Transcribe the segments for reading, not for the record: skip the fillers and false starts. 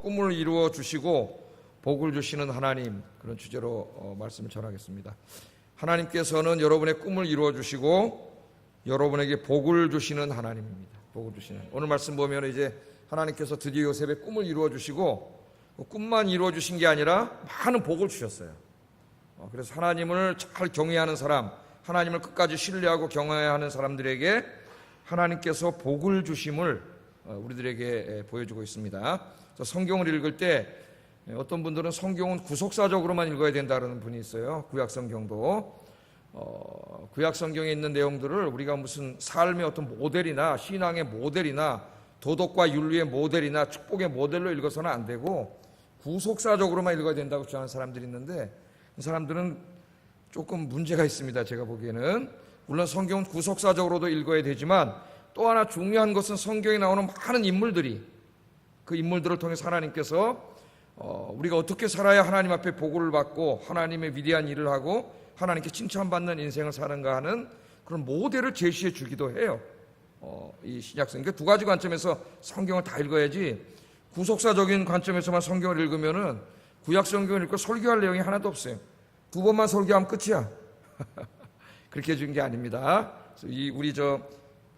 꿈을 이루어 주시고 복을 주시는 하나님, 그런 주제로 말씀을 전하겠습니다. 하나님께서는 여러분의 꿈을 이루어 주시고 여러분에게 복을 주시는 하나님입니다. 복을 주시는. 오늘 말씀 보면 이제 하나님께서 드디어 요셉의 꿈을 이루어 주시고 꿈만 이루어 주신 게 아니라 많은 복을 주셨어요. 그래서 하나님을 잘 경외하는 사람, 하나님을 끝까지 신뢰하고 경외하는 사람들에게 하나님께서 복을 주심을 우리들에게 보여주고 있습니다. 성경을 읽을 때 어떤 분들은 성경은 구속사적으로만 읽어야 된다는 분이 있어요. 구약성경도. 구약성경에 있는 내용들을 우리가 무슨 삶의 어떤 모델이나 신앙의 모델이나 도덕과 윤리의 모델이나 축복의 모델로 읽어서는 안 되고 구속사적으로만 읽어야 된다고 주장하는 사람들이 있는데, 그 사람들은 조금 문제가 있습니다. 제가 보기에는. 물론 성경은 구속사적으로도 읽어야 되지만 또 하나 중요한 것은 성경에 나오는 많은 인물들이, 그 인물들을 통해서 하나님께서 우리가 어떻게 살아야 하나님 앞에 복을 받고 하나님의 위대한 일을 하고 하나님께 칭찬받는 인생을 사는가 하는 그런 모델을 제시해 주기도 해요. 이 신약성경. 그러니까 두 가지 관점에서 성경을 다 읽어야지, 구속사적인 관점에서만 성경을 읽으면은 구약성경을 읽고 설교할 내용이 하나도 없어요. 두 번만 설교하면 끝이야. 그렇게 해준 게 아닙니다. 우리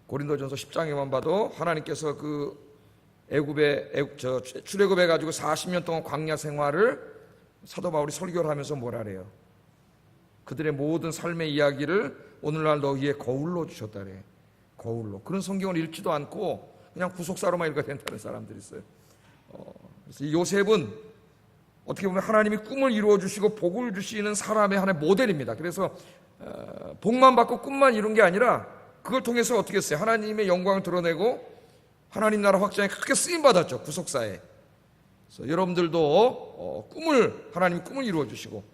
고린도전서 10장에만 봐도 하나님께서 그 출애굽해 가지고 40년 동안 광야 생활을 사도 바울이 설교를 하면서 뭐라 그래요? 그들의 모든 삶의 이야기를 오늘날 너희의 거울로 주셨다래. 거울로. 그런 성경을 읽지도 않고 그냥 구속사로만 읽어야 된다는 사람들이 있어요. 그래서 이 요셉은 어떻게 보면 하나님이 꿈을 이루어 주시고 복을 주시는 사람의 하나의 모델입니다. 그래서 복만 받고 꿈만 이룬 게 아니라 그걸 통해서 어떻게 했어요? 하나님의 영광을 드러내고 하나님 나라 확장에 크게 쓰임 받았죠. 구속사에. 그래서 여러분들도 하나님이 꿈을 이루어 주시고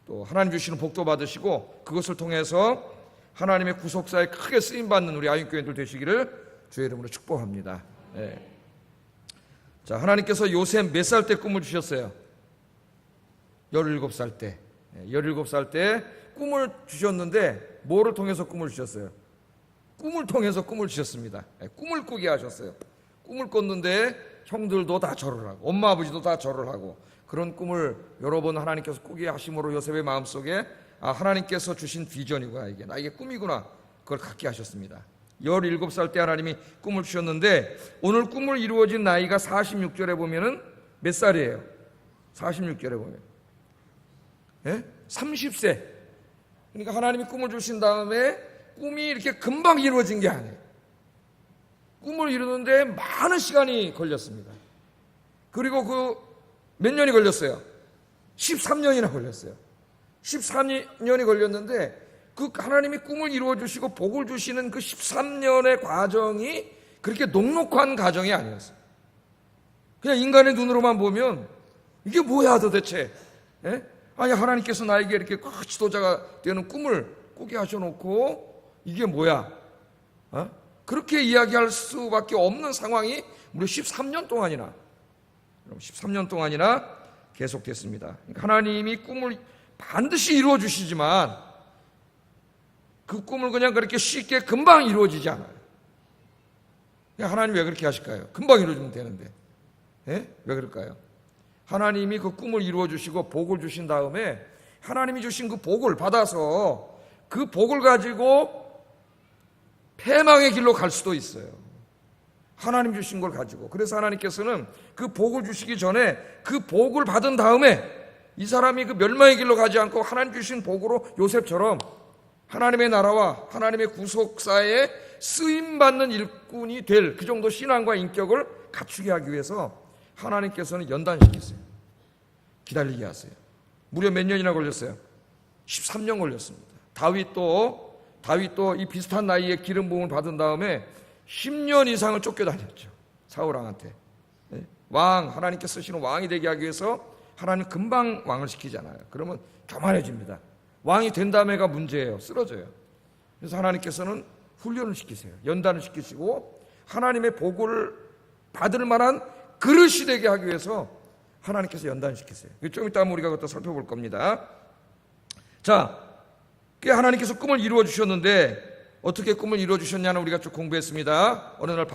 또 하나님 주시는 복도 받으시고 그것을 통해서 하나님의 구속사에 크게 쓰임 받는 우리 아윤교회들 되시기를 주의 이름으로 축복합니다. 네. 자, 하나님께서 요셉 몇 살 때 꿈을 주셨어요? 17살 때. 17살 때 꿈을 주셨는데 뭐를 통해서 꿈을 주셨어요? 꿈을 통해서 꿈을 주셨습니다. 꿈을 꾸게 하셨어요. 꿈을 꿨는데 형들도 다 절을 하고 엄마 아버지도 다 절을 하고 그런 꿈을 여러 번 하나님께서 꾸게 하심으로 요셉의 마음속에 하나님께서 주신 비전이구나, 이게 나에게 꿈이구나, 그걸 갖게 하셨습니다. 17살 때 하나님이 꿈을 주셨는데 오늘 꿈을 이루어진 나이가 46절에 보면은 몇 살이에요? 46절에 보면 30세. 그러니까 하나님이 꿈을 주신 다음에 꿈이 이렇게 금방 이루어진 게 아니에요. 꿈을 이루는데 많은 시간이 걸렸습니다. 그리고 그 몇 년이 걸렸어요? 13년이나 걸렸어요. 13년이 걸렸는데 그 하나님이 꿈을 이루어 주시고 복을 주시는 그 13년의 과정이 그렇게 녹록한 과정이 아니었어요. 그냥 인간의 눈으로만 보면 이게 뭐야 도대체? 아니 하나님께서 나에게 이렇게 지도자가 되는 꿈을 꾸게 하셔놓고 이게 뭐야? 그렇게 이야기할 수밖에 없는 상황이 무려 13년 동안이나 계속됐습니다. 그러니까 하나님이 꿈을 반드시 이루어 주시지만 그 꿈을 그냥 그렇게 쉽게 금방 이루어지지 않아요. 하나님 왜 그렇게 하실까요? 금방 이루어지면 되는데. 왜 그럴까요? 하나님이 그 꿈을 이루어 주시고 복을 주신 다음에 하나님이 주신 그 복을 받아서 그 복을 가지고 패망의 길로 갈 수도 있어요. 하나님 주신 걸 가지고. 그래서 하나님께서는 그 복을 주시기 전에 그 복을 받은 다음에 이 사람이 그 멸망의 길로 가지 않고 하나님 주신 복으로 요셉처럼 하나님의 나라와 하나님의 구속사에 쓰임받는 일꾼이 될 그 정도 신앙과 인격을 갖추게 하기 위해서 하나님께서는 연단시켰어요. 기다리게 하세요. 무려 몇 년이나 걸렸어요? 13년 걸렸습니다. 다윗도 이 비슷한 나이에 기름 부음을 받은 다음에 10년 이상을 쫓겨다녔죠. 사울왕한테. 하나님께 쓰시는 왕이 되게 하기 위해서 하나님 금방 왕을 시키잖아요. 그러면 교만해집니다. 왕이 된 다음에가 문제예요. 쓰러져요. 그래서 하나님께서는 훈련을 시키세요. 연단을 시키시고 하나님의 복을 받을 만한 그릇이 되게 하기 위해서 하나님께서 연단시키세요. 좀 이따 우리가 그것도 살펴볼 겁니다. 자, 하나님께서 꿈을 이루어 주셨는데 어떻게 꿈을 이루어 주셨냐는 우리가 쭉 공부했습니다. 어느 날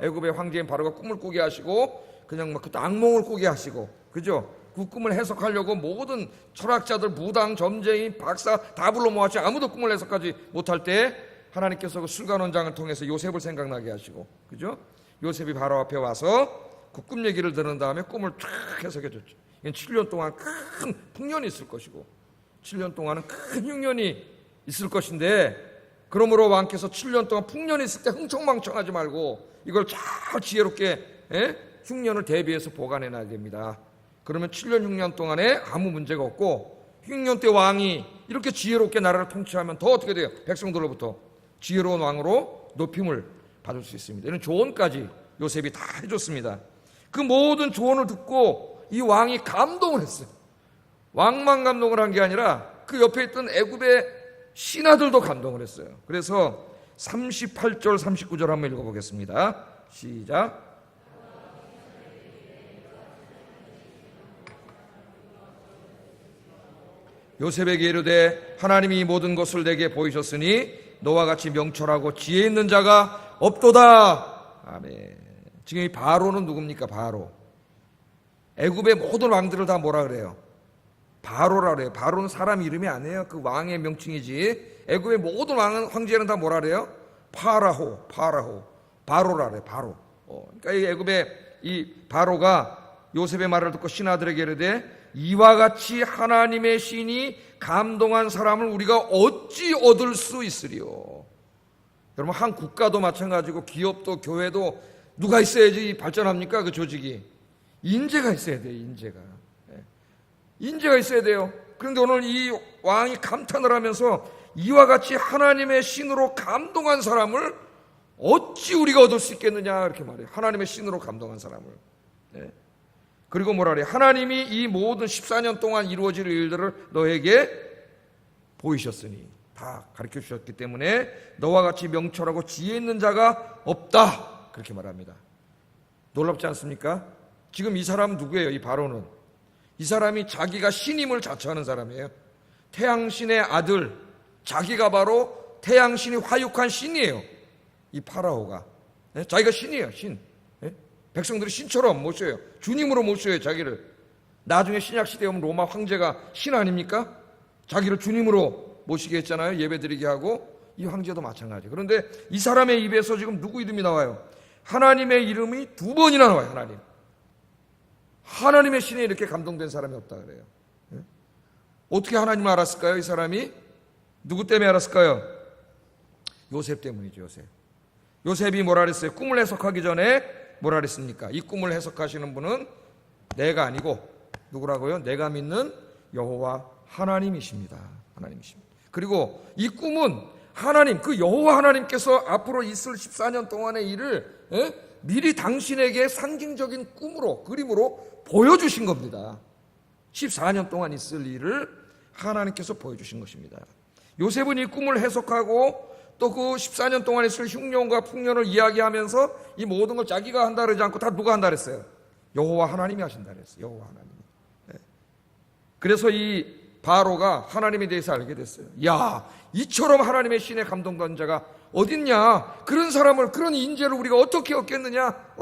애굽의 황제인 바로가 꿈을 꾸게 하시고 그냥 막 그때 악몽을 꾸게 하시고, 그죠? 그 꿈을 해석하려고 모든 철학자들, 무당, 점쟁이, 박사 다 불러 모았지 아무도 꿈을 해석하지 못할 때 하나님께서 그 술관원장을 통해서 요셉을 생각나게 하시고, 그죠? 요셉이 바로 앞에 와서 그 꿈 얘기를 들은 다음에 꿈을 쫙 해석해 줬죠. 7년 동안 큰 풍년이 있을 것이고 7년 동안은 큰 흉년이 있을 것인데, 그러므로 왕께서 7년 동안 풍년이 있을 때 흥청망청하지 말고 이걸 잘 지혜롭게 흉년을 대비해서 보관해 놔야 됩니다. 그러면 7년 흉년 동안에 아무 문제가 없고, 흉년 때 왕이 이렇게 지혜롭게 나라를 통치하면 더 어떻게 돼요? 백성들로부터 지혜로운 왕으로 높임을 받을 수 있습니다. 이런 조언까지 요셉이 다 해줬습니다. 그 모든 조언을 듣고 이 왕이 감동을 했어요. 왕만 감동을 한 게 아니라 그 옆에 있던 애굽의 신하들도 감동을 했어요. 그래서 38절 39절 한번 읽어보겠습니다. 시작. 요셉에게 이르되 하나님이 모든 것을 내게 보이셨으니 너와 같이 명철하고 지혜 있는 자가 없도다. 아멘. 지금 이 바로는 누굽니까? 바로. 애굽의 모든 왕들을 다 뭐라 그래요? 바로라 그래요. 바로는 사람 이름이 아니에요. 그 왕의 명칭이지. 애굽의 모든 황제는 다 뭐라 그래요? 파라호, 바로라 그래요. 바로. 그러니까 이 애굽의 이 바로가 요셉의 말을 듣고 신하들에게 이르되 이와 같이 하나님의 신이 감동한 사람을 우리가 어찌 얻을 수 있으리요? 여러분, 한 국가도 마찬가지고 기업도 교회도 누가 있어야지 발전합니까? 그 조직이 인재가 있어야 돼요. 인재가 있어야 돼요. 그런데 오늘 이 왕이 감탄을 하면서 이와 같이 하나님의 신으로 감동한 사람을 어찌 우리가 얻을 수 있겠느냐 이렇게 말해요. 하나님의 신으로 감동한 사람을. 그리고 뭐라 그래요? 하나님이 이 모든 14년 동안 이루어질 일들을 너에게 보이셨으니, 다 가르쳐 주셨기 때문에 너와 같이 명철하고 지혜 있는 자가 없다 그렇게 말합니다. 놀랍지 않습니까? 지금 이 사람은 누구예요? 이 바로는 이 사람이 자기가 신임을 자처하는 사람이에요. 태양신의 아들, 자기가 바로 태양신이 화육한 신이에요. 이 파라오가 자기가 신이에요. 신. 백성들이 신처럼 모셔요. 주님으로 모셔요. 자기를. 나중에 신약시대에 오면 로마 황제가 신 아닙니까? 자기를 주님으로 모시게 했잖아요. 예배드리게 하고. 이 황제도 마찬가지. 그런데 이 사람의 입에서 지금 누구 이름이 나와요? 하나님의 이름이 2번이나 나와요. 하나님의 신에 이렇게 감동된 사람이 없다 그래요. 어떻게 하나님을 알았을까요? 이 사람이 누구 때문에 알았을까요? 요셉 때문이죠. 요셉이 뭐라 그랬어요? 꿈을 해석하기 전에 뭐라 그랬습니까? 이 꿈을 해석하시는 분은 내가 아니고 누구라고요? 내가 믿는 여호와 하나님이십니다. 그리고 이 꿈은 하나님, 그 여호와 하나님께서 앞으로 있을 14년 동안의 일을 미리 당신에게 상징적인 꿈으로, 그림으로 보여주신 겁니다. 14년 동안 있을 일을 하나님께서 보여주신 것입니다. 요셉은 이 꿈을 해석하고 또 그 14년 동안 있을 흉년과 풍년을 이야기하면서 이 모든 걸 자기가 한다 그러지 않고 다 누가 한다 그랬어요? 여호와 하나님이 하신다 그랬어요. 여호와 하나님이. 그래서 이 바로가 하나님에 대해서 알게 됐어요. 야, 이처럼 하나님의 신에 감동받은 자가 어딨냐? 그런 사람을, 그런 인재를 우리가 어떻게 얻겠느냐?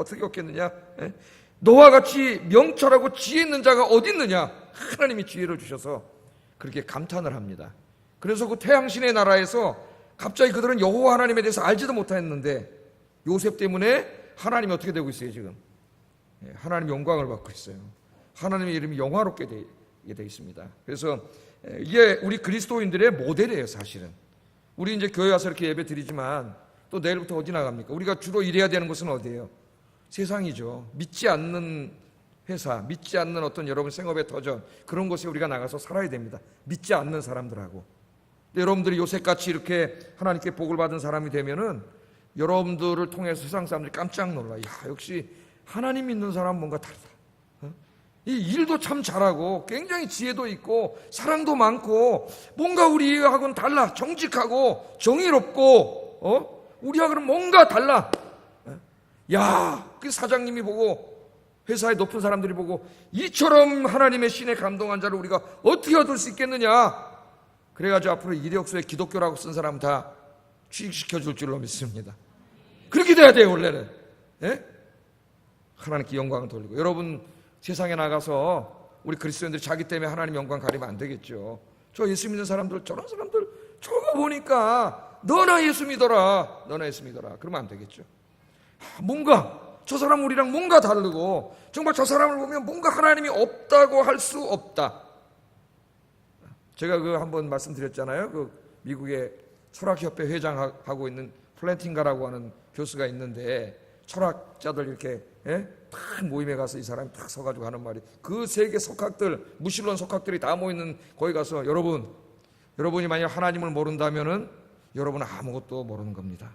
너와 같이 명철하고 지혜 있는 자가 어딨느냐? 하나님이 지혜를 주셔서 그렇게 감탄을 합니다. 그래서 그 태양신의 나라에서 갑자기 그들은 여호와 하나님에 대해서 알지도 못했는데 요셉 때문에 하나님이 어떻게 되고 있어요 지금? 하나님의 영광을 받고 있어요. 하나님의 이름이 영화롭게 되어 있습니다. 그래서 이게 우리 그리스도인들의 모델이에요. 사실은 우리 이제 교회 와서 이렇게 예배 드리지만 또 내일부터 어디 나갑니까? 우리가 주로 일해야 되는 곳은 어디예요? 세상이죠. 믿지 않는 회사, 믿지 않는 어떤 여러분 생업의 터전, 그런 곳에 우리가 나가서 살아야 됩니다. 믿지 않는 사람들하고. 여러분들이 요셉같이 이렇게 하나님께 복을 받은 사람이 되면은 여러분들을 통해서 세상 사람들이 깜짝 놀라요. 야, 역시 하나님 믿는 사람은 뭔가 다르다. 이 일도 참 잘하고 굉장히 지혜도 있고 사랑도 많고 뭔가 우리하고는 달라. 정직하고 정의롭고 우리하고는 뭔가 달라. 야, 그 사장님이 보고 회사의 높은 사람들이 보고 이처럼 하나님의 신에 감동한 자를 우리가 어떻게 얻을 수 있겠느냐. 그래가지고 앞으로 이력서에 기독교라고 쓴 사람 다 취직시켜 줄 줄로 믿습니다. 그렇게 돼야 돼요. 원래는. 하나님께 영광을 돌리고. 여러분 세상에 나가서 우리 그리스도인들이 자기 때문에 하나님 영광 가리면 안 되겠죠. 저 예수 믿는 사람들, 저런 사람들 저거 보니까 너나 예수 믿어라, 너나 예수 믿어라, 그러면 안 되겠죠. 뭔가 저 사람 우리랑 뭔가 다르고, 정말 저 사람을 보면 뭔가 하나님이 없다고 할 수 없다. 제가 그 한번 말씀드렸잖아요. 그 미국의 철학협회 회장하고 있는 플랜팅가라고 하는 교수가 있는데, 철학자들 이렇게 딱 모임에 가서 이 사람이 딱 서가지고 하는 말이, 그 세계 석학들, 무신론 석학들이 다 모이는 거기 가서, 여러분이 만약 하나님을 모른다면은 여러분은 아무것도 모르는 겁니다.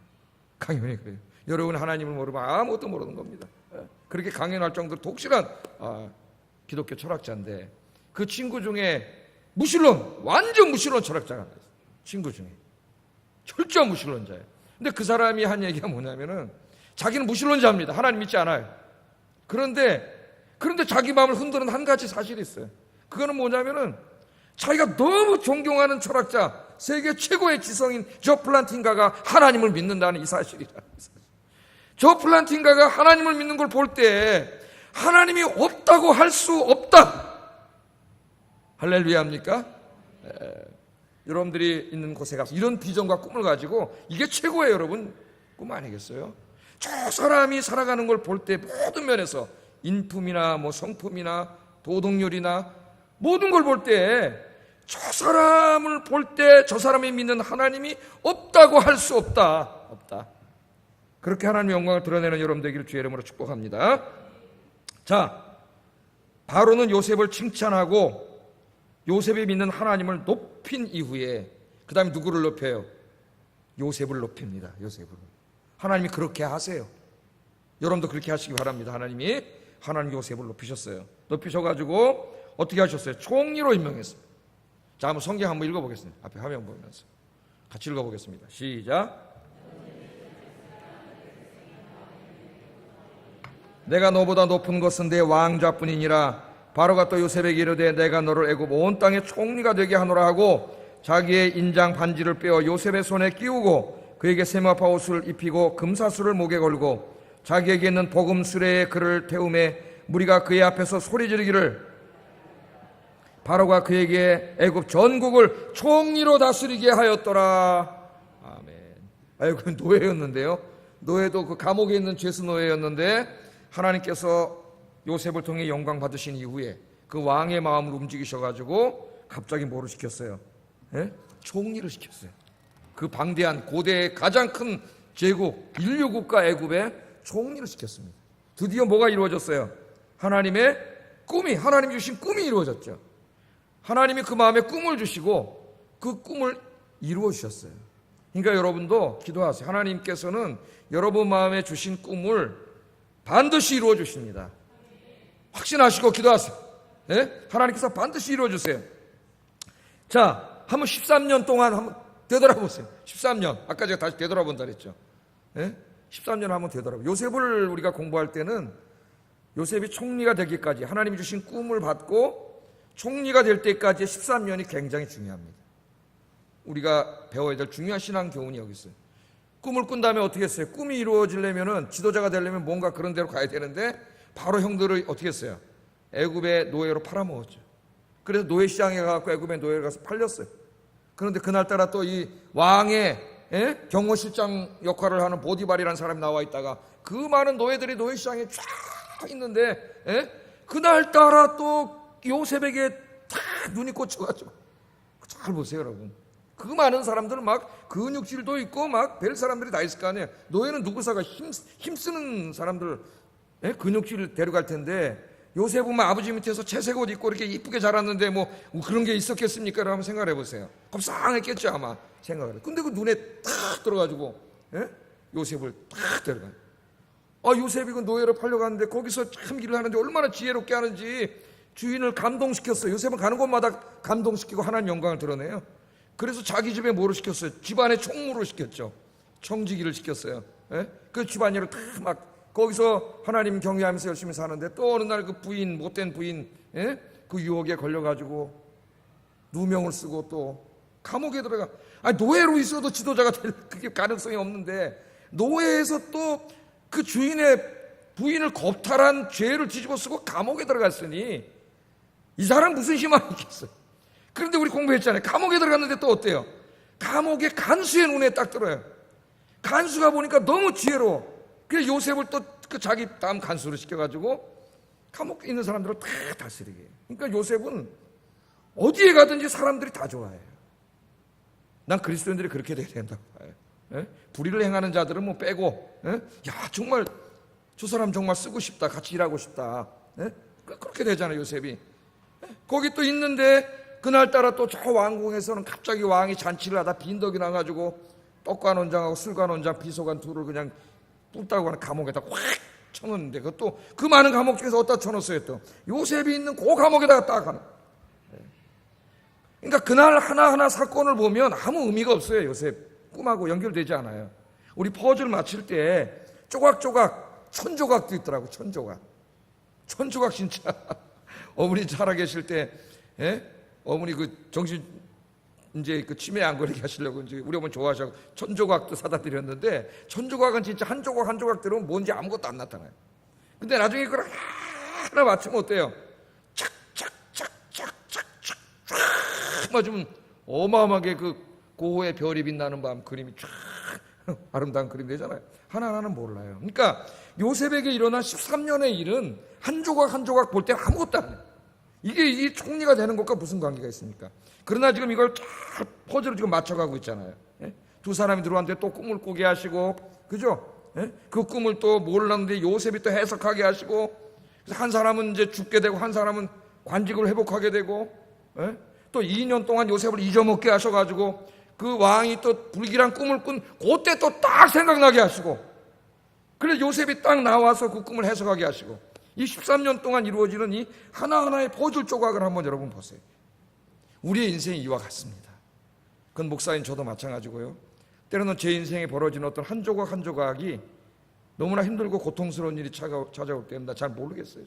강연이 그래요. 여러분 하나님을 모르면 아무것도 모르는 겁니다. 그렇게 강연할 정도로 독실한 기독교 철학자인데, 그 친구 중에 무신론, 완전 무신론 철학자가 있어요. 친구 중에 철저한 무신론자예요. 근데 그 사람이 한 얘기가 뭐냐면은, 자기는 무신론자입니다. 하나님 믿지 않아요. 그런데 자기 마음을 흔드는 한 가지 사실이 있어요. 그거는 뭐냐면은, 자기가 너무 존경하는 철학자, 세계 최고의 지성인 저 플란팅가가 하나님을 믿는다는 이 사실이라. 저 플란팅가가 하나님을 믿는 걸 볼 때 하나님이 없다고 할 수 없다. 할렐루야입니까? 여러분들이 있는 곳에 가서 이런 비전과 꿈을 가지고, 이게 최고의 여러분 꿈 아니겠어요? 저 사람이 살아가는 걸 볼 때 모든 면에서, 인품이나 뭐 성품이나 도덕률이나 모든 걸 볼 때, 저 사람을 볼 때 저 사람이 믿는 하나님이 없다고 할 수 없다. 그렇게 하나님의 영광을 드러내는 여러분 되기를 주의 이름으로 축복합니다. 자, 바로는 요셉을 칭찬하고 요셉이 믿는 하나님을 높인 이후에 그 다음에 누구를 높여요? 요셉을 높입니다. 요셉을. 하나님이 그렇게 하세요. 여러분도 그렇게 하시기 바랍니다. 하나님 요셉을 높이셨어요. 높이셔가지고 어떻게 하셨어요? 총리로 임명했어요. 자, 한번 성경 한번 읽어보겠습니다. 앞에 화면 보면서 같이 읽어보겠습니다. 시작. 내가 너보다 높은 것은 내 왕좌뿐이니라. 바로가 또 요셉에게 이르되, 내가 너를 애굽 온 땅의 총리가 되게 하노라 하고 자기의 인장 반지를 빼어 요셉의 손에 끼우고 그에게 세마파 옷을 입히고 금사슬을 목에 걸고 자기에게 있는 복음 수레에 그를 태우매 무리가 그의 앞에서 소리 지르기를, 바로가 그에게 애굽 전국을 총리로 다스리게 하였더라. 아멘. 아이고, 노예였는데요. 노예도 그 감옥에 있는 죄수 노예였는데, 하나님께서 요셉을 통해 영광 받으신 이후에 그 왕의 마음을 움직이셔가지고 갑자기 뭐를 시켰어요? 총리를 시켰어요. 그 방대한 고대의 가장 큰 제국, 인류 국가 애굽에 총리를 시켰습니다. 드디어 뭐가 이루어졌어요? 하나님의 꿈이, 하나님 주신 꿈이 이루어졌죠. 하나님이 그 마음에 꿈을 주시고 그 꿈을 이루어 주셨어요. 그러니까 여러분도 기도하세요. 하나님께서는 여러분 마음에 주신 꿈을 반드시 이루어 주십니다. 확신하시고 기도하세요. 하나님께서 반드시 이루어 주세요. 자, 한번 13년 동안 한번 되돌아보세요. 13년. 아까 제가 다시 되돌아본다 그랬죠. 13년 한번 되돌아보세요. 요셉을 우리가 공부할 때는 요셉이 총리가 되기까지, 하나님이 주신 꿈을 받고 총리가 될 때까지의 13년이 굉장히 중요합니다. 우리가 배워야 될 중요한 신앙 교훈이 여기 있어요. 꿈을 꾼 다음에 어떻게 했어요? 꿈이 이루어지려면, 지도자가 되려면 뭔가 그런 데로 가야 되는데, 바로 형들을 어떻게 했어요? 애굽의 노예로 팔아먹었죠. 그래서 노예시장에 가서 애굽의 노예로 가서 팔렸어요. 그런데 그날따라 또 이 왕의 경호실장 역할을 하는 보디발이라는 사람이 나와 있다가 그 많은 노예들이 노예시장에 쫙 있는데 그날따라 또 요셉에게 다 눈이 꽂혀가지고, 잘 보세요 여러분. 그 많은 사람들 막 근육질도 있고 막 별 사람들이 다 있을 거 아니에요. 노예는 누구사가 힘쓰는 사람들 근육질 데려갈 텐데, 요셉은 아버지 밑에서 채색 옷 입고 이렇게 이쁘게 자랐는데 뭐 그런 게 있었겠습니까? 라고 한번 생각해 보세요. 곱상했겠죠 아마 생각을. 근데 그 눈에 탁 들어가지고 요셉을 탁 데려가요. 요셉이 그 노예로 팔려가는데 거기서 참 일을 하는데 얼마나 지혜롭게 하는지 주인을 감동시켰어요. 요셉은 가는 곳마다 감동시키고 하나님 영광을 드러내요. 그래서 자기 집에 뭐를 시켰어요? 집안에 총무를 시켰죠. 청지기를 시켰어요. 그 집안일을 다 막 거기서 하나님 경외하면서 열심히 사는데, 또 어느 날 그 부인, 못된 부인, 그 유혹에 걸려가지고 누명을 쓰고 또 감옥에 들어가. 노예로 있어도 지도자가 될 그게 가능성이 없는데, 노예에서 또 그 주인의 부인을 겁탈한 죄를 뒤집어 쓰고 감옥에 들어갔으니 이 사람 무슨 희망이 있겠어요? 그런데 우리 공부했잖아요. 감옥에 들어갔는데 또 어때요? 감옥에 간수의 눈에 딱 들어요. 간수가 보니까 너무 지혜로워. 그래서 요셉을 또 그 자기 다음 간수로 시켜가지고 감옥에 있는 사람들을 다 다스리게 해요. 그러니까 요셉은 어디에 가든지 사람들이 다 좋아해요. 난 그리스도인들이 그렇게 돼야 된다고 봐요. 예? 불의를 행하는 자들은 뭐 빼고, 예? 야 정말 저 사람 정말 쓰고 싶다, 같이 일하고 싶다. 예? 그렇게 되잖아요, 요셉이. 예? 거기 또 있는데 그날따라 또 저 왕궁에서는 갑자기 왕이 잔치를 하다 빈덕이 나가지고 떡관 원장하고 술관 원장, 비서관 둘을 그냥 뚝따고 하는 감옥에다 확 쳐놓는데, 그것도 그 많은 감옥 중에서 어디다 쳐놓았어요? 또 요셉이 있는 그 감옥에다가 딱 하나. 그러니까 그날 하나하나 사건을 보면 아무 의미가 없어요. 요셉 꿈하고 연결되지 않아요. 우리 퍼즐 맞힐 때 조각조각 천조각도 있더라고. 천조각 진짜. 어머니 살아계실 때, 예? 어머니 그 정신 이제 그 치매 안 걸리게 하시려고 이제 우리 어머니 좋아하셔서 천조각도 사다 드렸는데, 천조각은 진짜 한 조각 한 조각 들으면 뭔지 아무것도 안 나타나요. 근데 나중에 그걸 하나 맞추면 어때요? 착착착착착착 맞으면 어마어마하게 그 고호의 별이 빛나는 밤 그림이 쫙 아름다운 그림 되잖아요. 하나하나는 몰라요. 그러니까 요셉에게 일어난 13년의 일은 한 조각 한 조각 볼 때 아무것도 안 해요. 이게 총리가 되는 것과 무슨 관계가 있습니까? 그러나 지금 이걸 잘 퍼즐을 지금 맞춰가고 있잖아요. 예? 두 사람이 들어왔는데 또 꿈을 꾸게 하시고, 그죠? 예? 그 꿈을 또 몰랐는데 요셉이 또 해석하게 하시고, 그래서 한 사람은 이제 죽게 되고 한 사람은 관직을 회복하게 되고, 예? 또 2년 동안 요셉을 잊어먹게 하셔가지고 그 왕이 또 불길한 꿈을 꾼 그때 또 딱 생각나게 하시고, 그래서 요셉이 딱 나와서 그 꿈을 해석하게 하시고, 이 13년 동안 이루어지는 이 하나하나의 퍼즐 조각을 한번 여러분 보세요. 우리의 인생이 이와 같습니다. 그건 목사인 저도 마찬가지고요. 때로는 제 인생에 벌어지는 어떤 한 조각 한 조각이 너무나 힘들고 고통스러운 일이 찾아올 때는 잘 모르겠어요.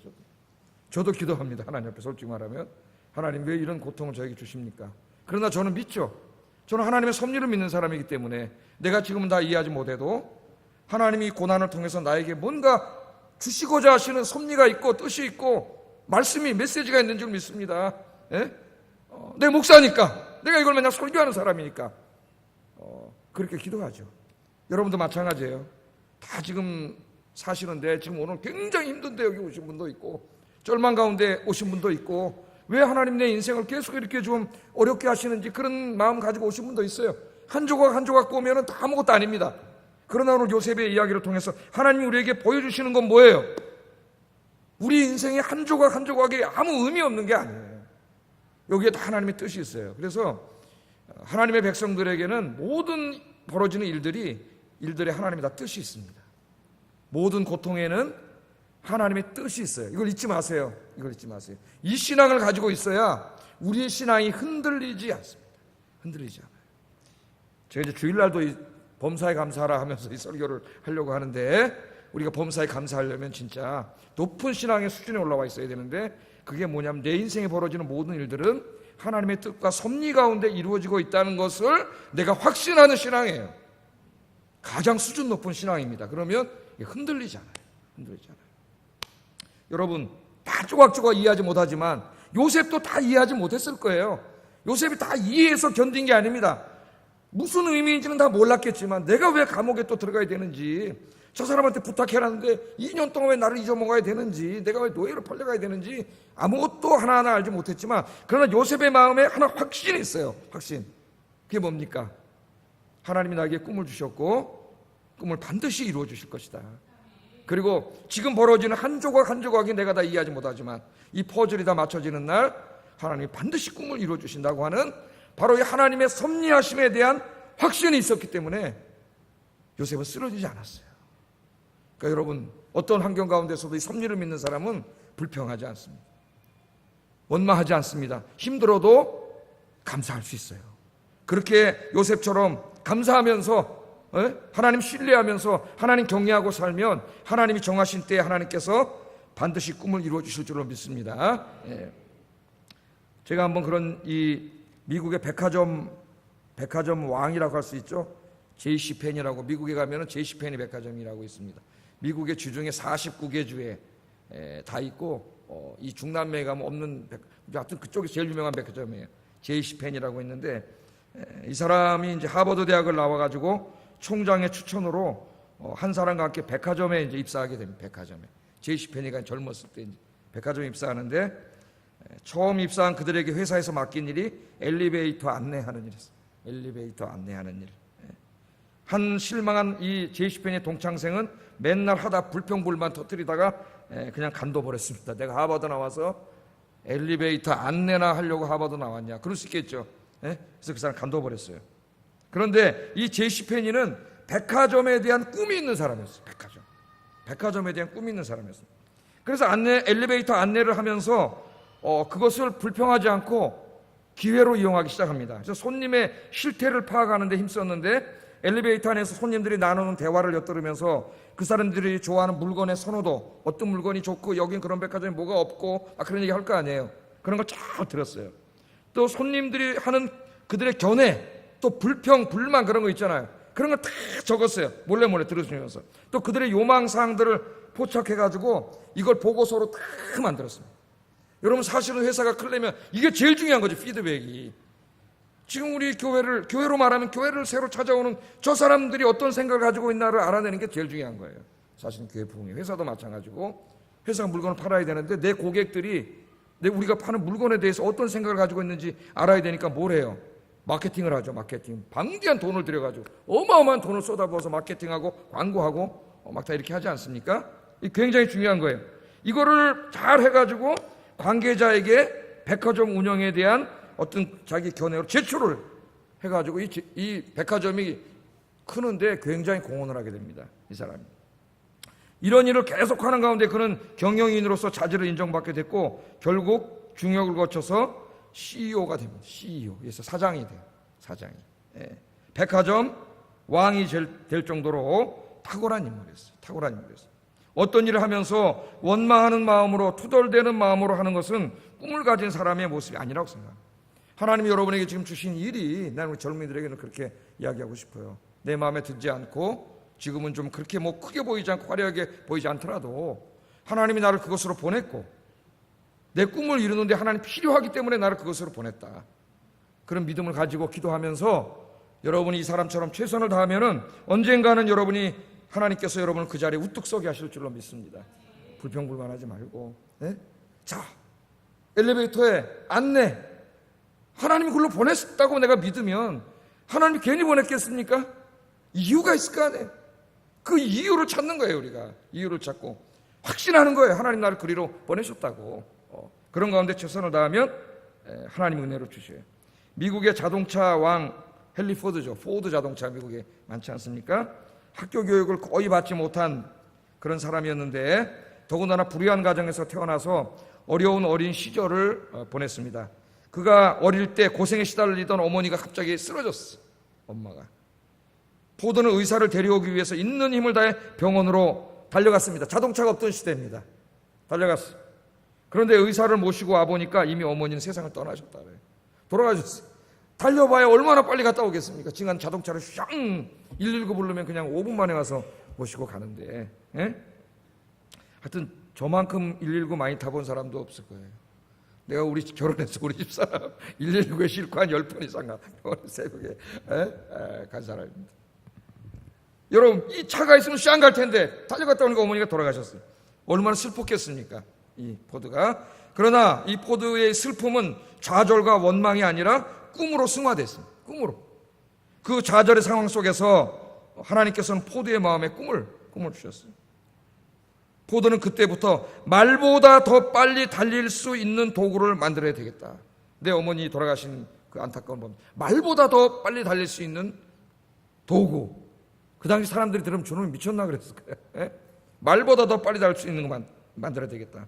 저도 기도합니다. 하나님 앞에 솔직히 말하면, 하나님 왜 이런 고통을 저에게 주십니까? 그러나 저는 믿죠. 저는 하나님의 섭리를 믿는 사람이기 때문에 내가 지금은 다 이해하지 못해도 하나님이 고난을 통해서 나에게 뭔가 주시고자 하시는 섭리가 있고 뜻이 있고 말씀이 메시지가 있는 줄 믿습니다. 예? 내 목사니까, 내가 이걸 맨날 설교하는 사람이니까 그렇게 기도하죠. 여러분도 마찬가지예요. 다 지금 사시는데 지금 오늘 굉장히 힘든데 여기 오신 분도 있고 절망 가운데 오신 분도 있고, 왜 하나님 내 인생을 계속 이렇게 좀 어렵게 하시는지 그런 마음 가지고 오신 분도 있어요. 한 조각 한 조각 보면 다 아무것도 아닙니다. 그러나 오늘 요셉의 이야기를 통해서 하나님이 우리에게 보여주시는 건 뭐예요? 우리 인생의 한 조각 한 조각이 아무 의미 없는 게 아니에요. 여기에 다 하나님의 뜻이 있어요. 그래서 하나님의 백성들에게는 모든 벌어지는 일들에 하나님의 다 뜻이 있습니다. 모든 고통에는 하나님의 뜻이 있어요. 이걸 잊지 마세요. 이 신앙을 가지고 있어야 우리의 신앙이 흔들리지 않습니다. 흔들리지 않아요. 제가 이제 주일날도 이 범사에 감사하라 하면서 이 설교를 하려고 하는데, 우리가 범사에 감사하려면 진짜 높은 신앙의 수준에 올라와 있어야 되는데, 그게 뭐냐면 내 인생에 벌어지는 모든 일들은 하나님의 뜻과 섭리 가운데 이루어지고 있다는 것을 내가 확신하는 신앙이에요. 가장 수준 높은 신앙입니다. 그러면 흔들리지 않아요. 여러분, 다 조각조각 이해하지 못하지만 요셉도 다 이해하지 못했을 거예요. 요셉이 다 이해해서 견딘 게 아닙니다. 무슨 의미인지는 다 몰랐겠지만 내가 왜 감옥에 또 들어가야 되는지, 저 사람한테 부탁해놨는데 2년 동안 왜 나를 잊어먹어야 되는지, 내가 왜 노예로 팔려가야 되는지 아무것도 하나하나 알지 못했지만, 그러나 요셉의 마음에 하나 확신이 있어요. 확신. 그게 뭡니까? 하나님이 나에게 꿈을 주셨고 꿈을 반드시 이루어 주실 것이다. 그리고 지금 벌어지는 한 조각 한 조각이 내가 다 이해하지 못하지만 이 퍼즐이 다 맞춰지는 날 하나님이 반드시 꿈을 이루어 주신다고 하는 바로 이 하나님의 섭리하심에 대한 확신이 있었기 때문에 요셉은 쓰러지지 않았어요. 그러니까 여러분, 어떤 환경 가운데서도 이 섭리를 믿는 사람은 불평하지 않습니다. 원망하지 않습니다. 힘들어도 감사할 수 있어요. 그렇게 요셉처럼 감사하면서 하나님 신뢰하면서 하나님 경외하고 살면 하나님이 정하신 때에 하나님께서 반드시 꿈을 이루어 주실 줄로 믿습니다. 제가 한번 그런 이 미국의 백화점 왕이라고 할 수 있죠. JC펜이라고, 미국에 가면은 JC펜이 백화점이라고 있습니다. 미국의 주 중에 49개 주에 다 있고 이 중남미에 가면 없는 하여튼 그쪽이 제일 유명한 백화점이에요. JC펜이라고 있는데 이 사람이 이제 하버드 대학을 나와가지고 총장의 추천으로 한 사람과 함께 백화점에 이제 입사하게 됩니다. 백화점에 JC펜이가 젊었을 때 이제 백화점에 입사하는데 처음 입사한 그들에게 회사에서 맡긴 일이 엘리베이터 안내하는 일이었어요. 엘리베이터 안내하는 일. 한 실망한 이 JC펜의 동창생은 맨날 하다 불평불만 터뜨리다가 그냥 간둬버렸습니다. 내가 하버드 나와서 엘리베이터 안내나 하려고 하버드 나왔냐? 그럴 수 있겠죠. 그래서 그 사람 간둬버렸어요. 그런데 이 JC펜이는 백화점에 대한 꿈이 있는 사람이었어요. 백화점에 대한 꿈이 있는 사람이었어요. 그래서 엘리베이터 안내를 하면서 그것을 불평하지 않고 기회로 이용하기 시작합니다. 그래서 손님의 실태를 파악하는 데 힘썼는데 엘리베이터 안에서 손님들이 나누는 대화를 엿들으면서 그 사람들이 좋아하는 물건의 선호도, 어떤 물건이 좋고 여긴 그런 백화점에 뭐가 없고 그런 얘기 할 거 아니에요. 그런 걸 쫙 들었어요. 또 손님들이 하는 그들의 견해, 또 불평, 불만 그런 거 있잖아요. 그런 거 다 적었어요. 몰래 들으시면서. 또 그들의 요망사항들을 포착해가지고 이걸 보고서로 다 만들었습니다. 여러분 사실은 회사가 크려면 이게 제일 중요한 거죠. 피드백이. 지금 우리 교회로 말하면 교회를 새로 찾아오는 저 사람들이 어떤 생각을 가지고 있나를 알아내는 게 제일 중요한 거예요. 사실은 교회 부흥회, 회사도 마찬가지고 회사가 물건을 팔아야 되는데 내 고객들이 우리가 파는 물건에 대해서 어떤 생각을 가지고 있는지 알아야 되니까 뭘 해요? 마케팅을 하죠. 마케팅. 방대한 돈을 들여가지고 어마어마한 돈을 쏟아부어서 마케팅하고 광고하고 막 다 이렇게 하지 않습니까? 이 굉장히 중요한 거예요. 이거를 잘 해가지고 관계자에게 백화점 운영에 대한 어떤 자기 견해로 제출을 해가지고 이 백화점이 크는데 굉장히 공헌을 하게 됩니다. 이 사람이. 이런 일을 계속하는 가운데 그는 경영인으로서 자질을 인정받게 됐고 결국 중역을 거쳐서 CEO가 됩니다. CEO. 그래서 사장이 돼요. 사장이. 백화점 왕이 될 정도로 탁월한 인물이었어요. 탁월한 인물이었어요. 어떤 일을 하면서 원망하는 마음으로 투덜대는 마음으로 하는 것은 꿈을 가진 사람의 모습이 아니라고 생각합니다. 하나님이 여러분에게 지금 주신 일이 나는 우리 젊은이들에게는 그렇게 이야기하고 싶어요. 내 마음에 들지 않고 지금은 좀 그렇게 크게 보이지 않고 화려하게 보이지 않더라도 하나님이 나를 그것으로 보냈고 내 꿈을 이루는데 하나님 필요하기 때문에 나를 그것으로 보냈다. 그런 믿음을 가지고 기도하면서 여러분이 이 사람처럼 최선을 다하면은 언젠가는 하나님께서 여러분을 그 자리에 우뚝 서게 하실 줄로 믿습니다. 불평불만하지 말고. 자, 엘리베이터에 안내. 하나님이 그걸로 보냈다고 내가 믿으면 하나님이 괜히 보냈겠습니까? 이유가 있을 거 아니에요. 그 이유를 찾는 거예요. 우리가 이유를 찾고 확신하는 거예요. 하나님 나를 그리로 보내셨다고. 그런 가운데 최선을 다하면 하나님 은혜를 주셔요. 미국의 자동차 왕 헨리 포드죠. 포드 자동차 미국에 많지 않습니까? 학교 교육을 거의 받지 못한 그런 사람이었는데 더군다나 불우한 가정에서 태어나서 어려운 어린 시절을 보냈습니다. 그가 어릴 때 고생에 시달리던 어머니가 갑자기 쓰러졌어. 엄마가. 포드는 의사를 데려오기 위해서 있는 힘을 다해 병원으로 달려갔습니다. 자동차가 없던 시대입니다. 달려갔어. 그런데 의사를 모시고 와보니까 이미 어머니는 세상을 떠나셨다 그래요. 돌아가셨어요. 달려봐야 얼마나 빨리 갔다 오겠습니까? 지금 자동차를 샹 119 부르면 그냥 5분 만에 와서 모시고 가는데. 하여튼 저만큼 119 많이 타본 사람도 없을 거예요. 내가 우리 결혼해서 우리 집사람 119에 싣고 한 10번 이상 가 새벽에 간 사람입니다. 여러분 이 차가 있으면 샹 갈 텐데 달려갔다 오니까 어머니가 돌아가셨어요. 얼마나 슬펐겠습니까? 이 포드가. 그러나 이 포드의 슬픔은 좌절과 원망이 아니라 꿈으로 승화됐습니다. 꿈으로. 그 좌절의 상황 속에서 하나님께서는 포드의 마음에 꿈을 주셨어요. 포드는 그때부터 말보다 더 빨리 달릴 수 있는 도구를 만들어야 되겠다. 내 어머니 돌아가신 그 안타까운 법. 말보다 더 빨리 달릴 수 있는 도구. 그 당시 사람들이 들으면 저놈이 미쳤나 그랬을 거예요. 말보다 더 빨리 달릴 수 있는 것만 만들어야 되겠다.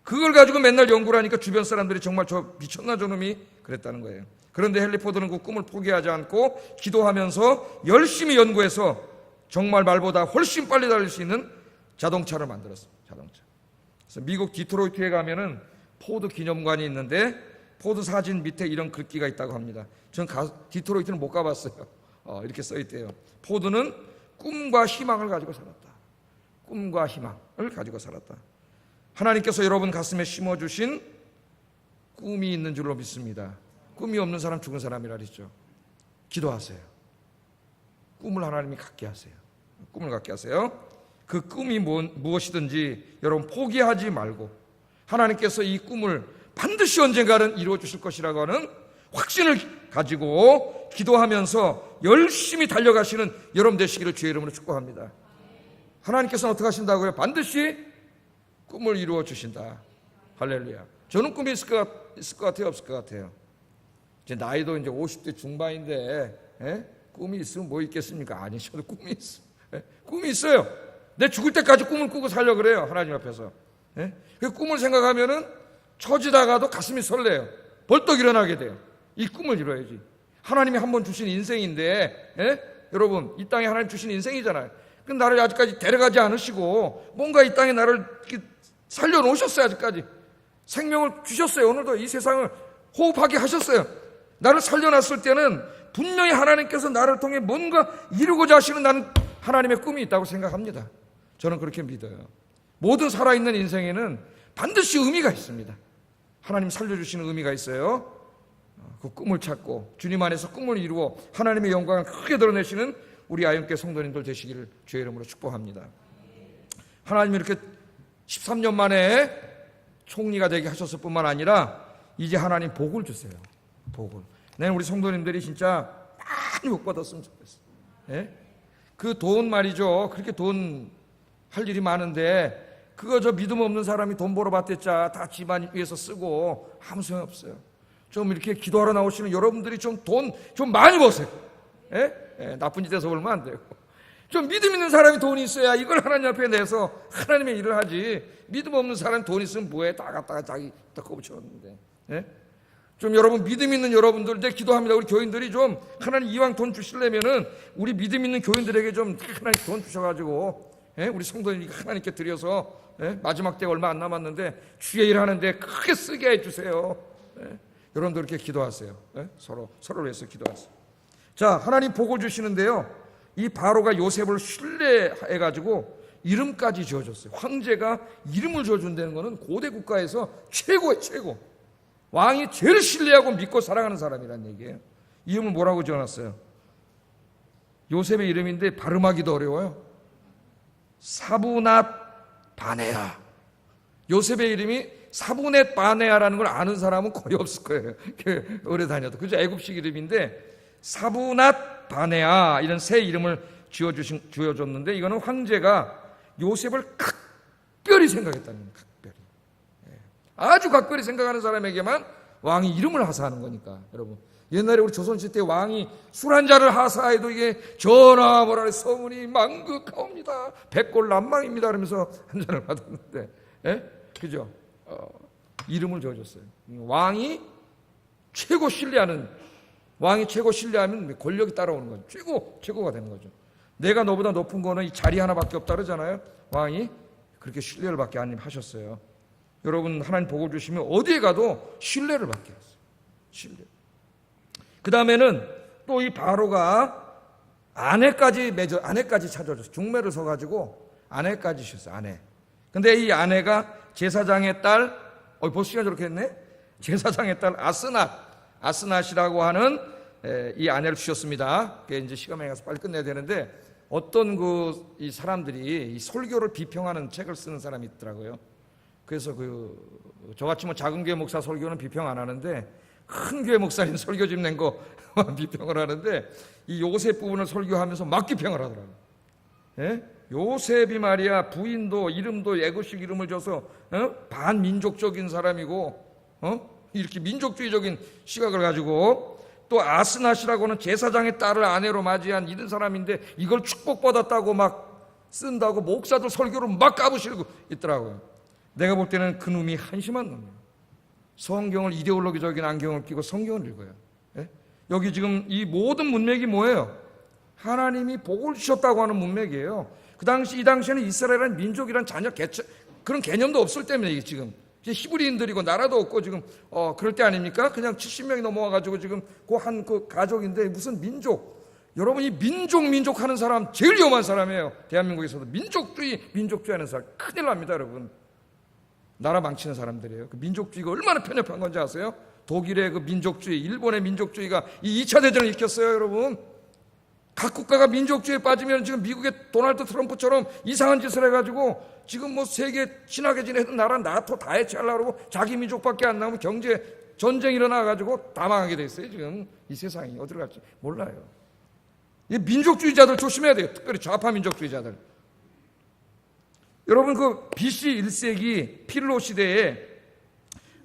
그걸 가지고 맨날 연구를 하니까 주변 사람들이 정말 저 미쳤나 저놈이 그랬다는 거예요. 그런데 헨리 포드는 그 꿈을 포기하지 않고 기도하면서 열심히 연구해서 정말 말보다 훨씬 빨리 달릴 수 있는 자동차를 만들었습니다. 자동차. 그래서 미국 디트로이트에 가면은 포드 기념관이 있는데 포드 사진 밑에 이런 글귀가 있다고 합니다. 저는 디트로이트는 못 가봤어요. 이렇게 써 있대요. 포드는 꿈과 희망을 가지고 살았다. 꿈과 희망을 가지고 살았다. 하나님께서 여러분 가슴에 심어주신 꿈이 있는 줄로 믿습니다. 꿈이 없는 사람 죽은 사람이라 그랬죠. 기도하세요. 꿈을 하나님이 갖게 하세요. 꿈을 갖게 하세요. 그 꿈이 무엇이든지 여러분 포기하지 말고 하나님께서 이 꿈을 반드시 언젠가는 이루어 주실 것이라고 하는 확신을 가지고 기도하면서 열심히 달려가시는 여러분 되시기를 주의 이름으로 축복합니다. 하나님께서는 어떻게 하신다고요? 반드시 꿈을 이루어 주신다. 할렐루야. 저는 꿈이 있을 것 같아요? 없을 것 같아요? 이제 나이도 이제 50대 중반인데 꿈이 있으면 뭐 있겠습니까? 아니, 저도 꿈이 있어요. 꿈이 있어요. 내 죽을 때까지 꿈을 꾸고 살려고 그래요. 하나님 앞에서. 그 꿈을 생각하면은 처지다가도 가슴이 설레요. 벌떡 일어나게 돼요. 이 꿈을 이뤄야지. 하나님이 한 번 주신 인생인데, 여러분, 이 땅에 하나님 주신 인생이잖아요. 근데 나를 아직까지 데려가지 않으시고, 뭔가 이 땅에 나를 살려놓으셨어요, 아직까지. 생명을 주셨어요. 오늘도 이 세상을 호흡하게 하셨어요. 나를 살려놨을 때는 분명히 하나님께서 나를 통해 뭔가 이루고자 하시는 나는 하나님의 꿈이 있다고 생각합니다. 저는 그렇게 믿어요. 모든 살아있는 인생에는 반드시 의미가 있습니다. 하나님 살려주시는 의미가 있어요. 그 꿈을 찾고 주님 안에서 꿈을 이루어 하나님의 영광을 크게 드러내시는 우리 아영교회 성도님들 되시기를 주의 이름으로 축복합니다. 하나님이 이렇게 13년 만에 총리가 되게 하셨을 뿐만 아니라 이제 하나님 복을 주세요. 복을. 내는 우리 성도님들이 진짜 많이 복 받았으면 좋겠어요. 그 돈 말이죠. 그렇게 돈 할 일이 많은데 그거 저 믿음 없는 사람이 돈 벌어봤댔자 다 집안 위해서 쓰고 아무 소용 없어요. 좀 이렇게 기도하러 나오시는 여러분들이 좀 돈 좀 많이 버세요. 나쁜 짓 해서 벌면 안 되고. 좀 믿음 있는 사람이 돈이 있어야 이걸 하나님 앞에 내서 하나님의 일을 하지. 믿음 없는 사람이 돈 있으면 뭐해? 다 갖다가 자기 다 거부쳤는데. 좀 여러분 믿음 있는 여러분들 이제 기도합니다. 우리 교인들이 좀 하나님 이왕 돈 주시려면은 우리 믿음 있는 교인들에게 좀 하나님 돈 주셔가지고 우리 성도님이 하나님께 드려서 마지막 때 얼마 안 남았는데 주의 일 하는데 크게 쓰게 해주세요. 여러분들 이렇게 기도하세요. 서로를 위해서 기도하세요. 자, 하나님 복을 주시는데요. 이 바로가 요셉을 신뢰해가지고 이름까지 지어줬어요. 황제가 이름을 지어준다는 것은 고대 국가에서 최고의 최고. 왕이 제일 신뢰하고 믿고 사랑하는 사람이란 얘기예요. 이름을 뭐라고 지어놨어요? 요셉의 이름인데 발음하기도 어려워요. 사브낫 바네아. 요셉의 이름이 사브넷 바네아라는 걸 아는 사람은 거의 없을 거예요. 오래 다녀도. 그죠? 애굽식 이름인데 사브낫 바네아 이런 새 이름을 지어줬는데 이거는 황제가 요셉을 각별히 생각했다는 거예요. 각별히. 아주 각별히 생각하는 사람에게만 왕이 이름을 하사하는 거니까. 여러분, 옛날에 우리 조선시대 때 왕이 술 한 잔을 하사해도 이게 전하 뭐라 소문이 망극하옵니다. 백골난망입니다. 그러면서 한 잔을 받았는데, 그죠? 이름을 지어줬어요. 왕이 최고 신뢰하는, 왕이 최고 신뢰하면 권력이 따라오는 거죠. 최고가 되는 거죠. 내가 너보다 높은 거는 이 자리 하나밖에 없다 그러잖아요. 왕이 그렇게 신뢰를 받게 하나님 하셨어요. 여러분, 하나님 복을 주시면 어디에 가도 신뢰를 받게 하세요. 신뢰. 그 다음에는 또 이 바로가 아내까지 찾아줬어요. 중매를 서가지고 아내까지 주셨어요. 아내. 근데 이 아내가 제사장의 딸, 벌써 시간 저렇게 했네? 제사장의 딸 아스낫이라고 하는 이 아내를 주셨습니다. 그게 이제 시간에 가서 빨리 끝내야 되는데 어떤 이 사람들이 이 설교를 비평하는 책을 쓰는 사람이 있더라고요. 그래서 저같이 작은 교회 목사 설교는 비평 안 하는데 큰 교회 목사님 설교집 낸 거 비평을 하는데 이 요셉 부분을 설교하면서 막 비평을 하더라고요. 요셉이 말이야 부인도 이름도 애굽식 이름을 줘서 반민족적인 사람이고 이렇게 민족주의적인 시각을 가지고 또 아스낫이라고는 제사장의 딸을 아내로 맞이한 이런 사람인데 이걸 축복받았다고 막 쓴다고 목사들 설교를 막 까부시고 있더라고요. 내가 볼 때는 그 놈이 한심한 놈이에요. 성경을 이데올로기적인 안경을 끼고 성경을 읽어요. 여기 지금 이 모든 문맥이 뭐예요? 하나님이 복을 주셨다고 하는 문맥이에요. 이 당시에는 이스라엘은 민족이란 전혀 그런 개념도 없을 때문에 이게 지금 히브리인들이고 나라도 없고 지금 그럴 때 아닙니까? 그냥 70명이 넘어와가지고 지금 그 가족인데 무슨 민족? 여러분, 이 민족 하는 사람 제일 위험한 사람이에요. 대한민국에서도 민족주의 하는 사람 큰일 납니다. 여러분, 나라 망치는 사람들이에요. 그 민족주의가 얼마나 편협한 건지 아세요? 독일의 그 민족주의, 일본의 민족주의가 이 2차 대전을 일으켰어요. 여러분, 각 국가가 민족주의에 빠지면 지금 미국의 도널드 트럼프처럼 이상한 짓을 해가지고 지금 뭐 세계 친하게 지내는 나라 나토 다 해체하려고 그러고 자기 민족밖에 안 남으면 경제 전쟁이 일어나가지고 다 망하게 돼 있어요. 지금 이 세상이 어디로 갈지 몰라요. 이 민족주의자들 조심해야 돼요. 특별히 좌파 민족주의자들. 여러분, 그 BC 1세기 필로 시대에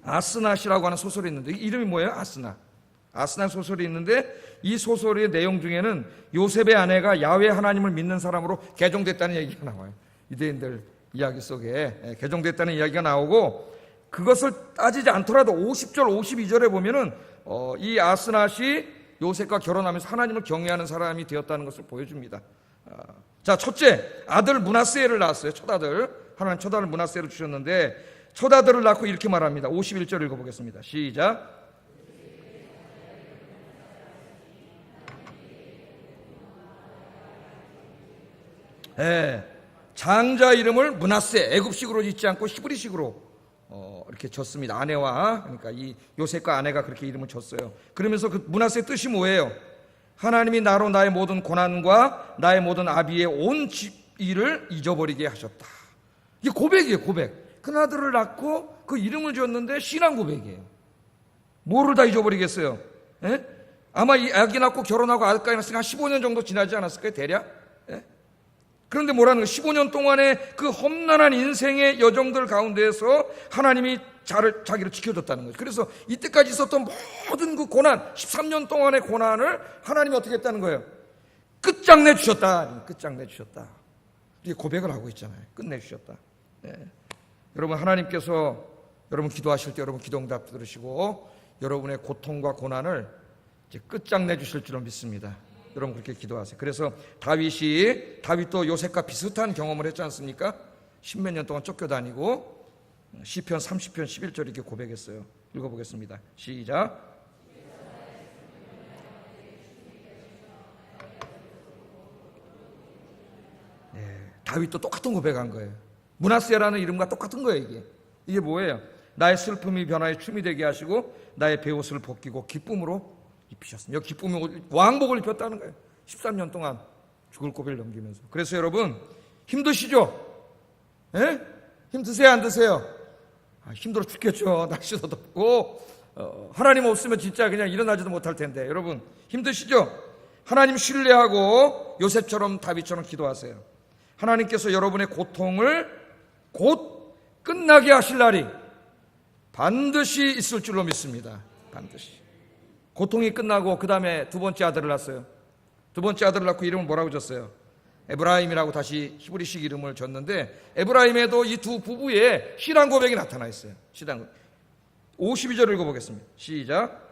아스낫이라고 하는 소설이 있는데, 이름이 뭐예요? 아스낫 소설이 있는데, 이 소설의 내용 중에는 요셉의 아내가 야훼 하나님을 믿는 사람으로 개종됐다는 얘기가 나와요. 유대인들 이야기 속에 개종됐다는 이야기가 나오고, 그것을 따지지 않더라도 50절 52절에 보면은 이 아스낫이 요셉과 결혼하면서 하나님을 경외하는 사람이 되었다는 것을 보여줍니다. 자, 첫째, 아들 므낫세를 낳았어요. 첫아들. 하나님 첫아들 므낫세를 주셨는데, 첫아들을 낳고 이렇게 말합니다. 51절 읽어보겠습니다. 시작. 장자 이름을 므낫세, 애굽식으로 짓지 않고 히브리식으로 이렇게 졌습니다. 아내와, 그러니까 이 요셉과 아내가 그렇게 이름을 졌어요. 그러면서 그 므낫세의 뜻이 뭐예요? 하나님이 나로 나의 모든 고난과 나의 모든 아비의 온 집 일을 잊어버리게 하셨다. 이게 고백이에요, 고백. 큰아들을 낳고 그 이름을 지었는데 신앙 고백이에요. 뭐를 다 잊어버리겠어요? 예? 아마 이 아기 낳고 결혼하고 아들까지 낳았으니까 한 15년 정도 지나지 않았을까요, 대략? 예? 그런데 뭐라는 거예요? 15년 동안의 그 험난한 인생의 여정들 가운데에서 하나님이 자기를 지켜줬다는 거죠. 그래서 이때까지 있었던 모든 그 고난, 13년 동안의 고난을 하나님이 어떻게 했다는 거예요? 끝장내 주셨다. 끝장내 주셨다. 이게 고백을 하고 있잖아요. 끝내주셨다. 네. 여러분, 하나님께서 여러분 기도하실 때 여러분 기도응답 들으시고 여러분의 고통과 고난을 이제 끝장내 주실 줄로 믿습니다. 여러분 그렇게 기도하세요. 그래서 다윗도 요셉과 비슷한 경험을 했지 않습니까? 10몇 년 동안 쫓겨다니고 시편 30편 11절 이렇게 고백했어요. 읽어보겠습니다. 시작. 다윗도 똑같은 고백한 거예요. 므낫세라는 이름과 똑같은 거예요. 이게 뭐예요? 나의 슬픔이 변화의 춤이 되게 하시고 나의 베옷을 벗기고 기쁨으로 입히셨습니다. 여기 기쁨이 왕복을 입혔다는 거예요. 13년 동안 죽을 고비를 넘기면서. 그래서 여러분 힘드시죠? 예? 힘드세요 안 드세요? 힘들어 죽겠죠. 날씨도 덥고 하나님 없으면 진짜 그냥 일어나지도 못할 텐데 여러분 힘드시죠? 하나님 신뢰하고 요셉처럼 다윗처럼 기도하세요. 하나님께서 여러분의 고통을 곧 끝나게 하실 날이 반드시 있을 줄로 믿습니다. 반드시. 고통이 끝나고 그 다음에 두 번째 아들을 낳았어요. 두 번째 아들을 낳고 이름을 뭐라고 졌어요? 에브라임이라고 다시 히브리식 이름을 졌는데 에브라임에도 이 두 부부의 신앙 고백이 나타나 있어요. 신앙 고백. 52절 읽어보겠습니다. 시작.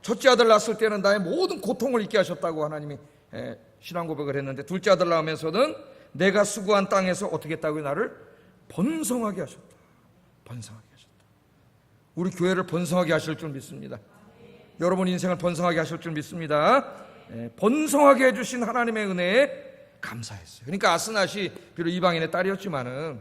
첫째 아들 낳았을 때는 나의 모든 고통을 잊게 하셨다고 하나님이 신앙 고백을 했는데 둘째 아들 낳으면서는 내가 수고한 땅에서 어떻게 했다고요? 나를 번성하게 하셨다. 번성하게 하셨다. 우리 교회를 번성하게 하실 줄 믿습니다. 여러분 인생을 번성하게 하실 줄 믿습니다. 번성하게 해주신 하나님의 은혜에 감사했어요. 그러니까 아스낫이 비록 이방인의 딸이었지만은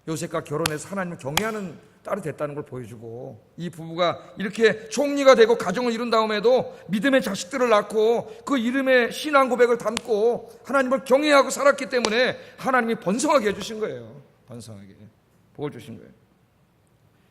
요셉과 결혼해서 하나님을 경외하는 딸이 됐다는 걸 보여주고 이 부부가 이렇게 총리가 되고 가정을 이룬 다음에도 믿음의 자식들을 낳고 그 이름의 신앙 고백을 담고 하나님을 경외하고 살았기 때문에 하나님이 번성하게 해주신 거예요. 번성하게 복을 주신 거예요.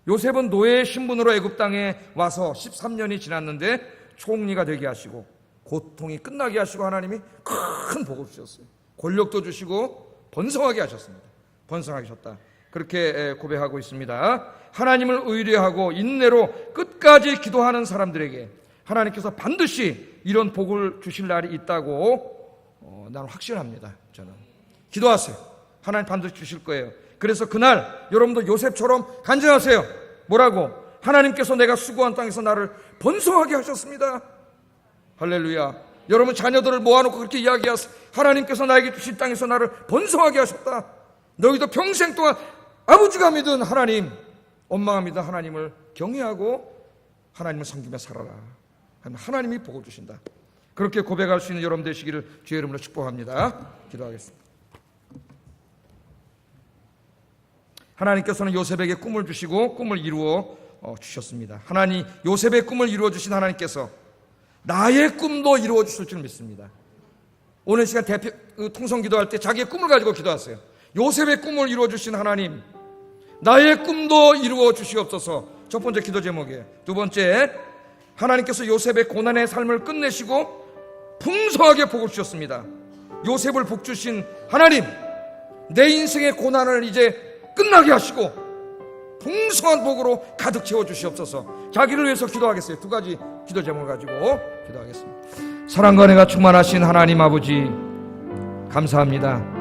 요셉은 노예의 신분으로 애굽 땅에 와서 13년이 지났는데 총리가 되게 하시고 고통이 끝나게 하시고 하나님이 큰 복을 주셨어요. 권력도 주시고 번성하게 하셨습니다. 번성하게 하셨다. 그렇게 고백하고 있습니다. 하나님을 의뢰하고 인내로 끝까지 기도하는 사람들에게 하나님께서 반드시 이런 복을 주실 날이 있다고 나는 확신합니다. 저는 기도하세요. 하나님 반드시 주실 거예요. 그래서 그날 여러분도 요셉처럼 간증하세요. 뭐라고? 하나님께서 내가 수고한 땅에서 나를 번성하게 하셨습니다. 할렐루야. 여러분 자녀들을 모아놓고 그렇게 이야기하세요. 하나님께서 나에게 주신 땅에서 나를 번성하게 하셨다. 너희도 평생 동안 아버지가 믿은 하나님 원망합니다. 하나님을 경외하고 하나님을 섬기며 살아라. 하나님이 복을 주신다. 그렇게 고백할 수 있는 여러분 되시기를 주의 이름으로 축복합니다. 기도하겠습니다. 하나님께서는 요셉에게 꿈을 주시고 꿈을 이루어 주셨습니다. 하나님, 요셉의 꿈을 이루어 주신 하나님께서 나의 꿈도 이루어 주실 줄 믿습니다. 오늘 시간 통성 기도할 때 자기의 꿈을 가지고 기도하세요. 요셉의 꿈을 이루어 주신 하나님, 나의 꿈도 이루어 주시옵소서. 첫 번째 기도 제목이에요. 두 번째, 하나님께서 요셉의 고난의 삶을 끝내시고 풍성하게 복을 주셨습니다. 요셉을 복 주신 하나님, 내 인생의 고난을 이제 끝나게 하시고 풍성한 복으로 가득 채워 주시옵소서. 자기를 위해서 기도하겠어요. 두 가지 기도 제목을 가지고 기도하겠습니다. 사랑과 은혜가 충만하신 하나님 아버지, 감사합니다.